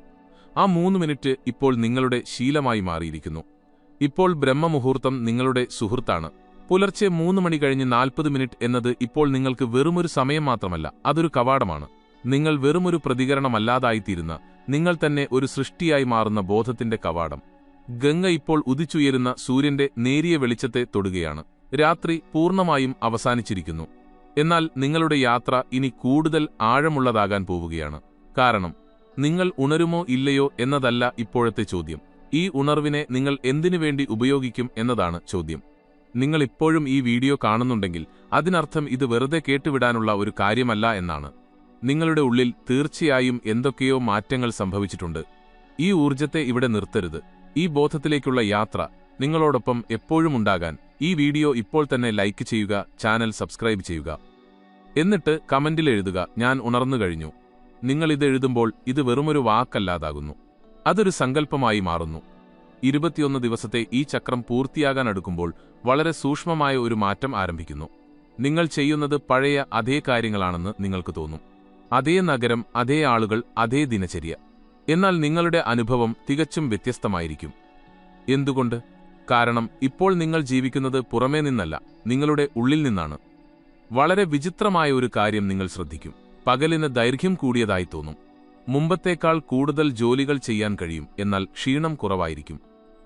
ആ 3 മിനിറ്റ് ഇപ്പോൾ നിങ്ങളുടെ ശീലമായി മാറിയിരിക്കുന്നു. ഇപ്പോൾ ബ്രഹ്മമുഹൂർത്തം നിങ്ങളുടെ സുഹൃത്താണ്. പുലർച്ചെ 3 മണി കഴിഞ്ഞ് 40 മിനിറ്റ് എന്നത് ഇപ്പോൾ നിങ്ങൾക്ക് വെറുമൊരു സമയം മാത്രമല്ല, അതൊരു കവാടമാണ്. നിങ്ങൾ വെറുമൊരു പ്രതികരണമല്ലാതായിത്തീരുന്ന, നിങ്ങൾ തന്നെ ഒരു സൃഷ്ടിയായി മാറുന്ന ബോധത്തിന്റെ കവാടം. ഗംഗ ഇപ്പോൾ ഉദിച്ചുയരുന്ന സൂര്യന്റെ നേരിയ വെളിച്ചത്തെ തൊടുകയാണ്. രാത്രി പൂർണ്ണമായും അവസാനിച്ചിരിക്കുന്നു. എന്നാൽ നിങ്ങളുടെ യാത്ര ഇനി കൂടുതൽ ആഴമുള്ളതാകാൻ പോവുകയാണ്. കാരണം നിങ്ങൾ ഉണരുമോ ഇല്ലയോ എന്നതല്ല ഇപ്പോഴത്തെ ചോദ്യം. ഈ ഉണർവിനെ നിങ്ങൾ എന്തിനുവേണ്ടി ഉപയോഗിക്കും എന്നതാണ് ചോദ്യം. നിങ്ങൾ ഇപ്പോഴും ഈ വീഡിയോ കാണുന്നുണ്ടെങ്കിൽ അതിനർത്ഥം ഇത് വെറുതെ കേട്ടുവിടാനുള്ള ഒരു കാര്യമല്ല എന്നാണ്. നിങ്ങളുടെ ഉള്ളിൽ തീർച്ചയായും എന്തൊക്കെയോ മാറ്റങ്ങൾ സംഭവിച്ചിട്ടുണ്ട്. ഈ ഊർജ്ജത്തെ ഇവിടെ നിർത്തരുത്. ഈ ബോധത്തിലേക്കുള്ള യാത്ര നിങ്ങളോടൊപ്പം എപ്പോഴും ഉണ്ടാകാൻ ഈ വീഡിയോ ഇപ്പോൾ തന്നെ ലൈക്ക് ചെയ്യുക, ചാനൽ സബ്സ്ക്രൈബ് ചെയ്യുക. എന്നിട്ട് കമന്റിൽ എഴുതുക, ഞാൻ ഉണർന്നു കഴിഞ്ഞു. നിങ്ങൾ ഇത് എഴുതുമ്പോൾ ഇത് വെറുമൊരു വാക്കല്ലാതാകുന്നു. അതൊരു സങ്കല്പമായി മാറുന്നു. 21 ദിവസത്തെ ഈ ചക്രം പൂർത്തിയാകാൻ അടുക്കുമ്പോൾ വളരെ സൂക്ഷ്മമായ ഒരു മാറ്റം ആരംഭിക്കുന്നു. നിങ്ങൾ ചെയ്യുന്നത് പഴയ അതേ കാര്യങ്ങളാണെന്ന് നിങ്ങൾക്ക് തോന്നും. അതേ നഗരം, അതേ ആളുകൾ, അതേ ദിനചര്യ. എന്നാൽ നിങ്ങളുടെ അനുഭവം തികച്ചും വ്യത്യസ്തമായിരിക്കും. എന്തുകൊണ്ട്? കാരണം ഇപ്പോൾ നിങ്ങൾ ജീവിക്കുന്നത് പുറമേ നിന്നല്ല, നിങ്ങളുടെ ഉള്ളിൽ നിന്നാണ്. വളരെ വിചിത്രമായ ഒരു കാര്യം നിങ്ങൾ ശ്രദ്ധിക്കും. പകലിന് ദൈർഘ്യം കൂടിയതായി തോന്നും. മുമ്പത്തേക്കാൾ കൂടുതൽ ജോലികൾ ചെയ്യാൻ കഴിയും, എന്നാൽ ക്ഷീണം കുറവായിരിക്കും.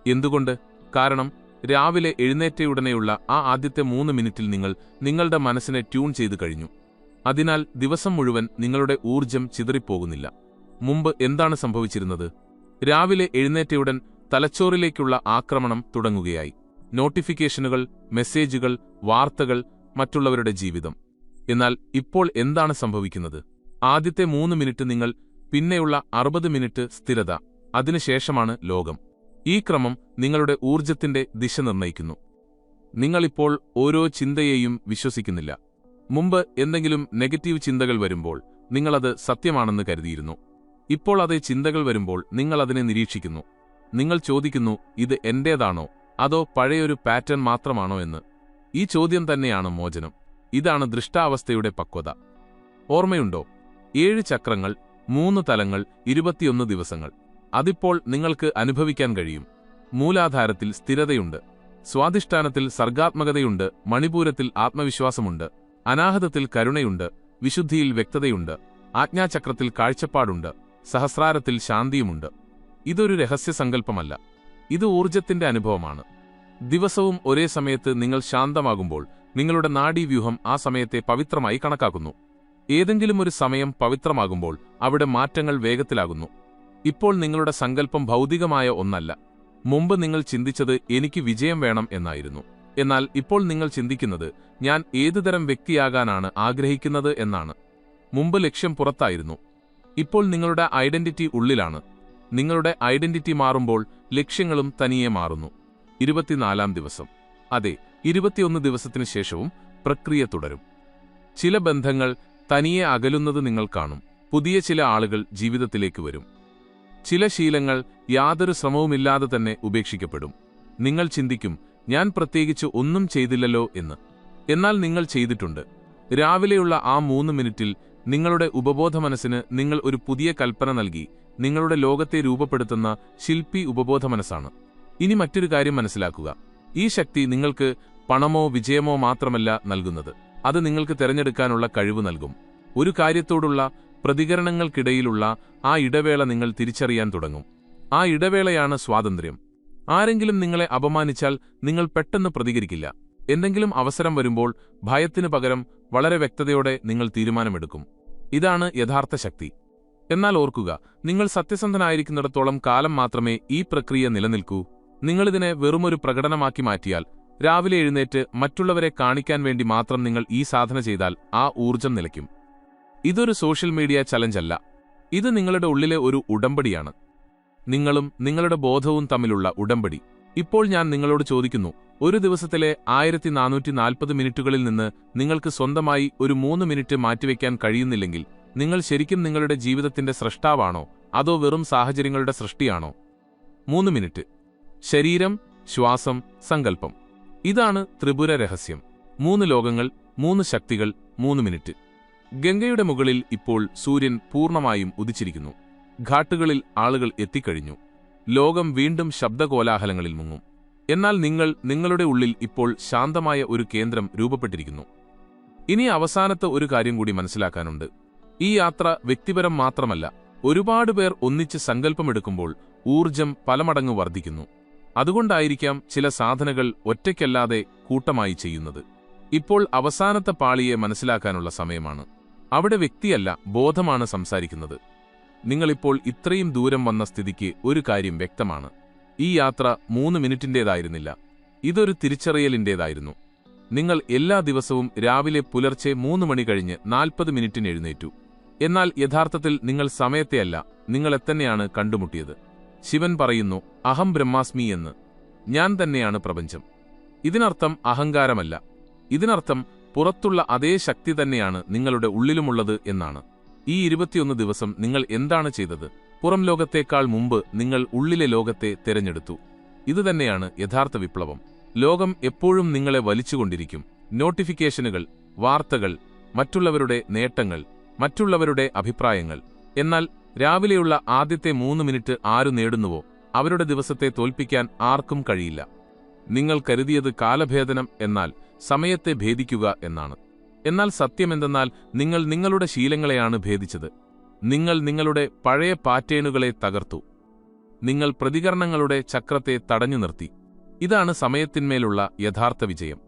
എന്തുകൊണ്ട്? കാരണം രാവിലെ എഴുന്നേറ്റയുടനെയുള്ള ആ ആദ്യത്തെ 3 മിനിറ്റിൽ നിങ്ങൾ നിങ്ങളുടെ മനസ്സിനെ ട്യൂൺ ചെയ്തു കഴിഞ്ഞു. അതിനാൽ ദിവസം മുഴുവൻ നിങ്ങളുടെ ഊർജ്ജം ചിതറിപ്പോകുന്നില്ല. മുമ്പ് എന്താണ് സംഭവിച്ചിരുന്നത്? രാവിലെ എഴുന്നേറ്റയുടൻ തലച്ചോറിലേക്കുള്ള ആക്രമണം തുടങ്ങുകയായി. നോട്ടിഫിക്കേഷനുകൾ, മെസ്സേജുകൾ, വാർത്തകൾ, മറ്റുള്ളവരുടെ ജീവിതം. എന്നാൽ ഇപ്പോൾ എന്താണ് സംഭവിക്കുന്നത്? ആദ്യത്തെ 3 മിനിറ്റ് നിങ്ങൾ, പിന്നെയുള്ള 60 മിനിറ്റ് സ്ഥിരത, അതിനുശേഷമാണ് ലോകം. ഈ ക്രമം നിങ്ങളുടെ ഊർജ്ജത്തിന്റെ ദിശ നിർണ്ണയിക്കുന്നു. നിങ്ങളിപ്പോൾ ഓരോ ചിന്തയെയും വിശ്വസിക്കുന്നില്ല. മുമ്പ് എന്തെങ്കിലും നെഗറ്റീവ് ചിന്തകൾ വരുമ്പോൾ നിങ്ങളത് സത്യമാണെന്ന് കരുതിയിരുന്നു. ഇപ്പോൾ അതേ ചിന്തകൾ വരുമ്പോൾ നിങ്ങൾ അതിനെ നിരീക്ഷിക്കുന്നു. നിങ്ങൾ ചോദിക്കുന്നു, ഇത് എന്റേതാണോ അതോ പഴയൊരു പാറ്റേൺ മാത്രമാണോ എന്ന്. ഈ ചോദ്യം തന്നെയാണ് മോചനം. ഇതാണ് ദൃഷ്ടാവസ്ഥയുടെ പക്വത. ഓർമ്മയുണ്ടോ? 7 ചക്രങ്ങൾ, 3 തലങ്ങൾ, 21 ദിവസങ്ങൾ. അതിപ്പോൾ നിങ്ങൾക്ക് അനുഭവിക്കാൻ കഴിയും. മൂലാധാരത്തിൽ സ്ഥിരതയുണ്ട്, സ്വാധിഷ്ഠാനത്തിൽ സർഗാത്മകതയുണ്ട്, മണിപൂരത്തിൽ ആത്മവിശ്വാസമുണ്ട്, അനാഹതത്തിൽ കരുണയുണ്ട്, വിശുദ്ധിയിൽ വ്യക്തതയുണ്ട്, ആജ്ഞാചക്രത്തിൽ കാഴ്ചപ്പാടുണ്ട്, സഹസ്രാരത്തിൽ ശാന്തിയുമുണ്ട്. ഇതൊരു രഹസ്യസങ്കല്പമല്ല, ഇത് ഊർജ്ജത്തിന്റെ അനുഭവമാണ്. ദിവസവും ഒരേ സമയത്ത് നിങ്ങൾ ശാന്തമാകുമ്പോൾ നിങ്ങളുടെ നാഡീവ്യൂഹം ആ സമയത്തെ പവിത്രമായി കണക്കാക്കുന്നു. ഏതെങ്കിലും ഒരു സമയം പവിത്രമാകുമ്പോൾ അവിടെ മാറ്റങ്ങൾ വേഗത്തിലാകുന്നു. ഇപ്പോൾ നിങ്ങളുടെ സങ്കല്പം ഭൗതികമായ ഒന്നല്ല. മുമ്പ് നിങ്ങൾ ചിന്തിച്ചത് എനിക്ക് വിജയം വേണം എന്നായിരുന്നു. എന്നാൽ ഇപ്പോൾ നിങ്ങൾ ചിന്തിക്കുന്നത് ഞാൻ ഏതുതരം വ്യക്തിയാകാനാണ് ആഗ്രഹിക്കുന്നത് എന്നാണ്. മുമ്പ് ലക്ഷ്യം പുറത്തായിരുന്നു. ഇപ്പോൾ നിങ്ങളുടെ ഐഡന്റിറ്റി ഉള്ളിലാണ്. നിങ്ങളുടെ ഐഡന്റിറ്റി മാറുമ്പോൾ ലക്ഷ്യങ്ങളും തനിയെ മാറുന്നു. 24-ാം ദിവസം. അതെ, 21 ദിവസത്തിനു ശേഷവും പ്രക്രിയ തുടരും. ചില ബന്ധങ്ങൾ തനിയെ അകലുന്നത് നിങ്ങൾ കാണും. പുതിയ ചില ആളുകൾ ജീവിതത്തിലേക്ക് വരും. ചില ശീലങ്ങൾ യാതൊരു ശ്രമവുമില്ലാതെ തന്നെ ഉപേക്ഷിക്കപ്പെടും. നിങ്ങൾ ചിന്തിക്കും, ഞാൻ പ്രത്യേകിച്ച് ഒന്നും ചെയ്തില്ലല്ലോ എന്ന്. എന്നാൽ നിങ്ങൾ ചെയ്തിട്ടുണ്ട്. രാവിലെയുള്ള ആ 3 മിനിറ്റിൽ നിങ്ങളുടെ ഉപബോധമനസ്സിന് നിങ്ങൾ ഒരു പുതിയ കൽപ്പന നൽകി. നിങ്ങളുടെ ലോകത്തെ രൂപപ്പെടുത്തുന്ന ശില്പി ഉപബോധമനസ്സാണ്. ഇനി മറ്റൊരു കാര്യം മനസ്സിലാക്കുക. ഈ ശക്തി നിങ്ങൾക്ക് പണമോ വിജയമോ മാത്രമല്ല നൽകുന്നത്. അത് നിങ്ങൾക്ക് തിരഞ്ഞെടുക്കാനുള്ള കഴിവ് നൽകും. ഒരു കാര്യത്തോടുള്ള പ്രതികരണങ്ങൾക്കിടയിലുള്ള ആ ഇടവേള നിങ്ങൾ തിരിച്ചറിയാൻ തുടങ്ങും. ആ ഇടവേളയാണ് സ്വാതന്ത്ര്യം. ആരെങ്കിലും നിങ്ങളെ അപമാനിച്ചാൽ നിങ്ങൾ പെട്ടെന്ന് പ്രതികരിക്കില്ല. എന്തെങ്കിലും അവസരം വരുമ്പോൾ ഭയത്തിനു പകരം വളരെ വ്യക്തതയോടെ നിങ്ങൾ തീരുമാനമെടുക്കും. ഇതാണ് യഥാർത്ഥ ശക്തി. എന്നാൽ ഓർക്കുക, നിങ്ങൾ സത്യസന്ധനായിരിക്കുന്നിടത്തോളം കാലം മാത്രമേ ഈ പ്രക്രിയ നിലനിൽക്കൂ. നിങ്ങളിതിനെ വെറുമൊരു പ്രകടനമാക്കി മാറ്റിയാൽ, രാവിലെ എഴുന്നേറ്റ് മറ്റുള്ളവരെ കാണിക്കാൻ വേണ്ടി മാത്രം നിങ്ങൾ ഈ സാധന ചെയ്താൽ ആ ഊർജ്ജം നിലയ്ക്കും. ഇതൊരു സോഷ്യൽ മീഡിയ ചലഞ്ചല്ല. ഇത് നിങ്ങളുടെ ഉള്ളിലെ ഒരു ഉടമ്പടിയാണ്. നിങ്ങളും നിങ്ങളുടെ ബോധവും തമ്മിലുള്ള ഉടമ്പടി. ഇപ്പോൾ ഞാൻ നിങ്ങളോട് ചോദിക്കുന്നു, ഒരു ദിവസത്തിലെ 1440 മിനിറ്റുകളിൽ നിന്ന് നിങ്ങൾക്ക് സ്വന്തമായി ഒരു 3 മിനിറ്റ് മാറ്റിവെക്കാൻ കഴിയുന്നില്ലെങ്കിൽ നിങ്ങൾ ശരിക്കും നിങ്ങളുടെ ജീവിതത്തിന്റെ സ്രഷ്ടാവാണോ അതോ വെറും സാഹചര്യങ്ങളുടെ സൃഷ്ടിയാണോ? 3 മിനിറ്റ്. ശരീരം, ശ്വാസം, സങ്കല്പം. ഇതാണ് ത്രിപുര രഹസ്യം. 3 ലോകങ്ങൾ, 3 ശക്തികൾ, 3 മിനിറ്റ്. ഗംഗയുടെ മുകളിൽ ഇപ്പോൾ സൂര്യൻ പൂർണ്ണമായും ഉദിച്ചിരിക്കുന്നു. ഘാട്ടുകളിൽ ആളുകൾ എത്തിക്കഴിഞ്ഞു. ലോകം വീണ്ടും ശബ്ദകോലാഹലങ്ങളിൽ മുങ്ങും. എന്നാൽ നിങ്ങളുടെ ഉള്ളിൽ ഇപ്പോൾ ശാന്തമായ ഒരു കേന്ദ്രം രൂപപ്പെട്ടിരിക്കുന്നു. ഇനി അവസാനത്തെ ഒരു കാര്യം കൂടി മനസ്സിലാക്കാനുണ്ട്. ഈ യാത്ര വ്യക്തിപരം മാത്രമല്ല, ഒരുപാട് പേർ ഒന്നിച്ച് സങ്കല്പമെടുക്കുമ്പോൾ ഊർജം പല മടങ്ങ് വർദ്ധിക്കുന്നു. അതുകൊണ്ടായിരിക്കാം ചില സാധനകൾ ഒറ്റയ്ക്കല്ലാതെ കൂട്ടമായി ചെയ്യുന്നത്. ഇപ്പോൾ അവസാനത്തെ പാളിയെ മനസ്സിലാക്കാനുള്ള സമയമാണ്. അവിടെ വ്യക്തിയല്ല, ബോധമാണ് സംസാരിക്കുന്നത്. നിങ്ങളിപ്പോൾ ഇത്രയും ദൂരം വന്ന സ്ഥിതിക്ക് ഒരു കാര്യം വ്യക്തമാണ്. ഈ യാത്ര 3 മിനിറ്റിന്റേതായിരുന്നില്ല, ഇതൊരു തിരിച്ചറിയലിന്റേതായിരുന്നു. നിങ്ങൾ എല്ലാ ദിവസവും രാവിലെ പുലർച്ചെ 3 മണി കഴിഞ്ഞ് 40 മിനിറ്റിന് എഴുന്നേറ്റു. എന്നാൽ യഥാർത്ഥത്തിൽ നിങ്ങൾ സമയത്തെയല്ല, നിങ്ങളെത്തന്നെയാണ് കണ്ടുമുട്ടിയത്. ശിവൻ പറയുന്നു, അഹം ബ്രഹ്മാസ്മി എന്ന്. ഞാൻ തന്നെയാണ് പ്രപഞ്ചം. ഇതിനർത്ഥം അഹങ്കാരമല്ല. ഇതിനർത്ഥം പുറത്തുള്ള അതേ ശക്തി തന്നെയാണ് നിങ്ങളുടെ ഉള്ളിലുമുള്ളത് എന്നാണ്. ഈ 21 ദിവസം നിങ്ങൾ എന്താണ് ചെയ്തത്? പുറം ലോകത്തേക്കാൾ മുമ്പ് നിങ്ങൾ ഉള്ളിലെ ലോകത്തെ തിരഞ്ഞെടുത്തു. ഇതുതന്നെയാണ് യഥാർത്ഥ വിപ്ലവം. ലോകം എപ്പോഴും നിങ്ങളെ വലിച്ചുകൊണ്ടിരിക്കും. നോട്ടിഫിക്കേഷനുകൾ, വാർത്തകൾ, മറ്റുള്ളവരുടെ നേട്ടങ്ങൾ, മറ്റുള്ളവരുടെ അഭിപ്രായങ്ങൾ. എന്നാൽ രാവിലെയുള്ള ആദ്യത്തെ 3 മിനിറ്റ് ആരു നേടുന്നുവോ അവരുടെ ദിവസത്തെ തോൽപ്പിക്കാൻ ആർക്കും കഴിയില്ല. നിങ്ങൾ കരുതിയത് കാലഭേദനം എന്നാൽ സമയത്തെ ഭേദിക്കുക എന്നാണ്. എന്നാൽ സത്യമെന്തെന്നാൽ നിങ്ങൾ നിങ്ങളുടെ ശീലങ്ങളെയാണ് ഭേദിച്ചത്. നിങ്ങൾ നിങ്ങളുടെ പഴയ പാറ്റേണുകളെ തകർത്തു. നിങ്ങൾ പ്രതികരണങ്ങളുടെ ചക്രത്തെ തടഞ്ഞു നിർത്തി. ഇതാണ് സമയത്തിന്മേലുള്ള യഥാർത്ഥ വിജയം.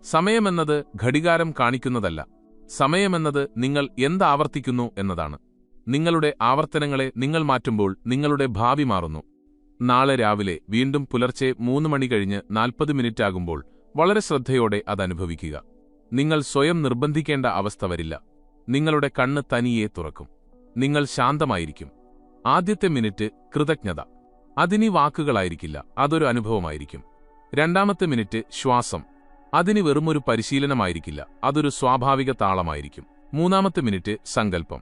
സമയമെന്നത് ഘടികാരം കാണിക്കുന്നതല്ല. സമയമെന്നത് നിങ്ങൾ എന്താവർത്തിക്കുന്നു എന്നതാണ്. നിങ്ങളുടെ ആവർത്തനങ്ങളെ നിങ്ങൾ മാറ്റുമ്പോൾ നിങ്ങളുടെ ഭാവി മാറുന്നു. നാളെ രാവിലെ വീണ്ടും പുലർച്ചെ 3 മണി കഴിഞ്ഞ് 40 മിനിറ്റാകുമ്പോൾ വളരെ ശ്രദ്ധയോടെ അതനുഭവിക്കുക. നിങ്ങൾ സ്വയം നിർബന്ധിക്കേണ്ട അവസ്ഥ വരില്ല. നിങ്ങളുടെ കണ്ണ് തനിയെ തുറക്കും. നിങ്ങൾ ശാന്തമായിരിക്കും. ആദ്യത്തെ മിനിറ്റ് കൃതജ്ഞത. അതിനി വാക്കുകളായിരിക്കില്ല, അതൊരു അനുഭവമായിരിക്കും. രണ്ടാമത്തെ മിനിറ്റ് ശ്വാസം. അതിന് വെറുമൊരു പരിശീലനമായിരിക്കില്ല, അതൊരു സ്വാഭാവിക താളമായിരിക്കും. മൂന്നാമത്തെ മിനിറ്റ് സങ്കല്പം.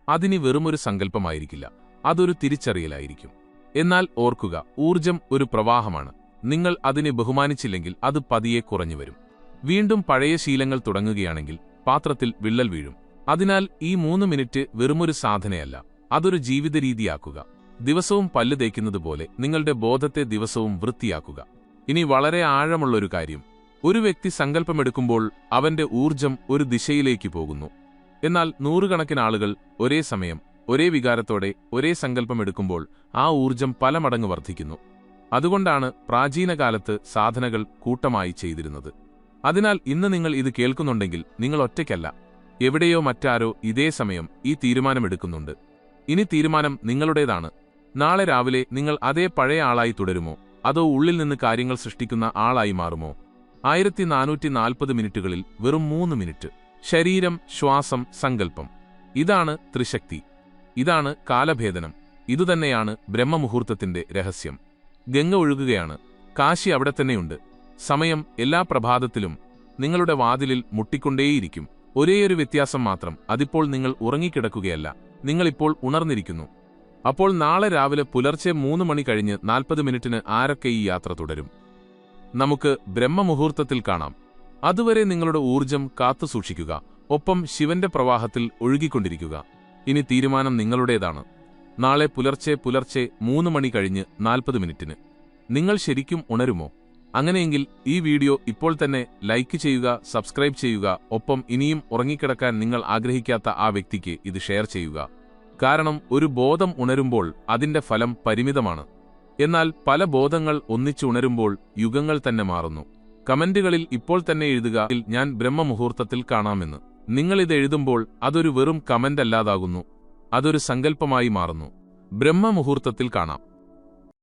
അതിന് വെറുമൊരു സങ്കല്പമായിരിക്കില്ല, അതൊരു തിരിച്ചറിയലായിരിക്കും. എന്നാൽ ഓർക്കുക, ഊർജം ഒരു പ്രവാഹമാണ്. നിങ്ങൾ അതിനെ ബഹുമാനിച്ചില്ലെങ്കിൽ അത് പതിയെ കുറഞ്ഞുവരും. വീണ്ടും പഴയ ശീലങ്ങൾ തുടങ്ങുകയാണെങ്കിൽ പാത്രത്തിൽ വിള്ളൽ വീഴും. അതിനാൽ ഈ 3 മിനിറ്റ് വെറുമൊരു സാധനയല്ല, അതൊരു ജീവിതരീതിയാക്കുക. ദിവസവും പല്ല് തേക്കുന്നത് പോലെ നിങ്ങളുടെ ബോധത്തെ ദിവസവും വൃത്തിയാക്കുക. ഇനി വളരെ ആഴമുള്ളൊരു കാര്യം. ഒരു വ്യക്തി സങ്കല്പമെടുക്കുമ്പോൾ അവന്റെ ഊർജം ഒരു ദിശയിലേക്ക് പോകുന്നു. എന്നാൽ നൂറുകണക്കിന് ആളുകൾ ഒരേ സമയം ഒരേ വികാരത്തോടെ ഒരേ സങ്കല്പമെടുക്കുമ്പോൾ ആ ഊർജം പല മടങ്ങ് വർദ്ധിക്കുന്നു. അതുകൊണ്ടാണ് പ്രാചീനകാലത്ത് സാധനകൾ കൂട്ടമായി ചെയ്തിരുന്നത്. അതിനാൽ ഇന്ന് നിങ്ങൾ ഇത് കേൾക്കുന്നുണ്ടെങ്കിൽ നിങ്ങൾ ഒറ്റയ്ക്കല്ല. എവിടെയോ മറ്റാരോ ഇതേ സമയം ഈ തീരുമാനമെടുക്കുന്നുണ്ട്. ഇനി തീരുമാനം നിങ്ങളുടേതാണ്. നാളെ രാവിലെ നിങ്ങൾ അതേ പഴയ ആളായി തുടരുമോ, അതോ ഉള്ളിൽ നിന്ന് കാര്യങ്ങൾ സൃഷ്ടിക്കുന്ന ആളായി മാറുമോ? 1440 മിനിറ്റുകളിൽ വെറും 3 മിനിറ്റ്. ശരീരം, ശ്വാസം, സങ്കല്പം. ഇതാണ് ത്രിശക്തി. ഇതാണ് കാലഭേദനം. ഇതുതന്നെയാണ് ബ്രഹ്മമുഹൂർത്തത്തിന്റെ രഹസ്യം. ഗംഗ ഒഴുകുകയാണ്. കാശി അവിടെ തന്നെയുണ്ട്. സമയം എല്ലാ പ്രഭാതത്തിലും നിങ്ങളുടെ വാതിലിൽ മുട്ടിക്കൊണ്ടേയിരിക്കും. ഒരേയൊരു വ്യത്യാസം മാത്രം, അതിപ്പോൾ നിങ്ങൾ ഉറങ്ങിക്കിടക്കുകയല്ല, നിങ്ങളിപ്പോൾ ഉണർന്നിരിക്കുന്നു. അപ്പോൾ നാളെ രാവിലെ പുലർച്ചെ 3 മണി കഴിഞ്ഞ് 40 മിനിറ്റിന് ആരൊക്കെ ഈ യാത്ര തുടരും? നമുക്ക് ബ്രഹ്മമുഹൂർത്തത്തിൽ കാണാം. അതുവരെ നിങ്ങളുടെ ഊർജം കാത്തുസൂക്ഷിക്കുക. ഒപ്പം ശിവന്റെ പ്രവാഹത്തിൽ ഒഴുകിക്കൊണ്ടിരിക്കുക. ഇനി തീരുമാനം നിങ്ങളുടേതാണ്. നാളെ പുലർച്ചെ 3 മണി കഴിഞ്ഞ് 40 മിനിറ്റിന് നിങ്ങൾ ശരിക്കും ഉണരുമോ? അങ്ങനെയെങ്കിൽ ഈ വീഡിയോ ഇപ്പോൾ തന്നെ ലൈക്ക് ചെയ്യുക, സബ്സ്ക്രൈബ് ചെയ്യുക. ഒപ്പം ഇനിയും ഉറങ്ങിക്കിടക്കാൻ നിങ്ങൾ ആഗ്രഹിക്കാത്ത ആ വ്യക്തിക്ക് ഇത് ഷെയർ ചെയ്യുക. കാരണം ഒരു ബോധം ഉണരുമ്പോൾ അതിന്റെ ഫലം പരിമിതമാണ്. എന്നാൽ പല ബോധങ്ങൾ ഒന്നിച്ചുണരുമ്പോൾ യുഗങ്ങൾ തന്നെ മാറുന്നു. കമന്റുകളിൽ ഇപ്പോൾ തന്നെ എഴുതുക, ഞാൻ ബ്രഹ്മമുഹൂർത്തത്തിൽ കാണാമെന്ന്. നിങ്ങളിത് എഴുതുമ്പോൾ അതൊരു വെറും കമന്റ് അല്ലാതാകുന്നു, അതൊരു സങ്കല്പമായി മാറുന്നു. ബ്രഹ്മമുഹൂർത്തത്തിൽ കാണാം.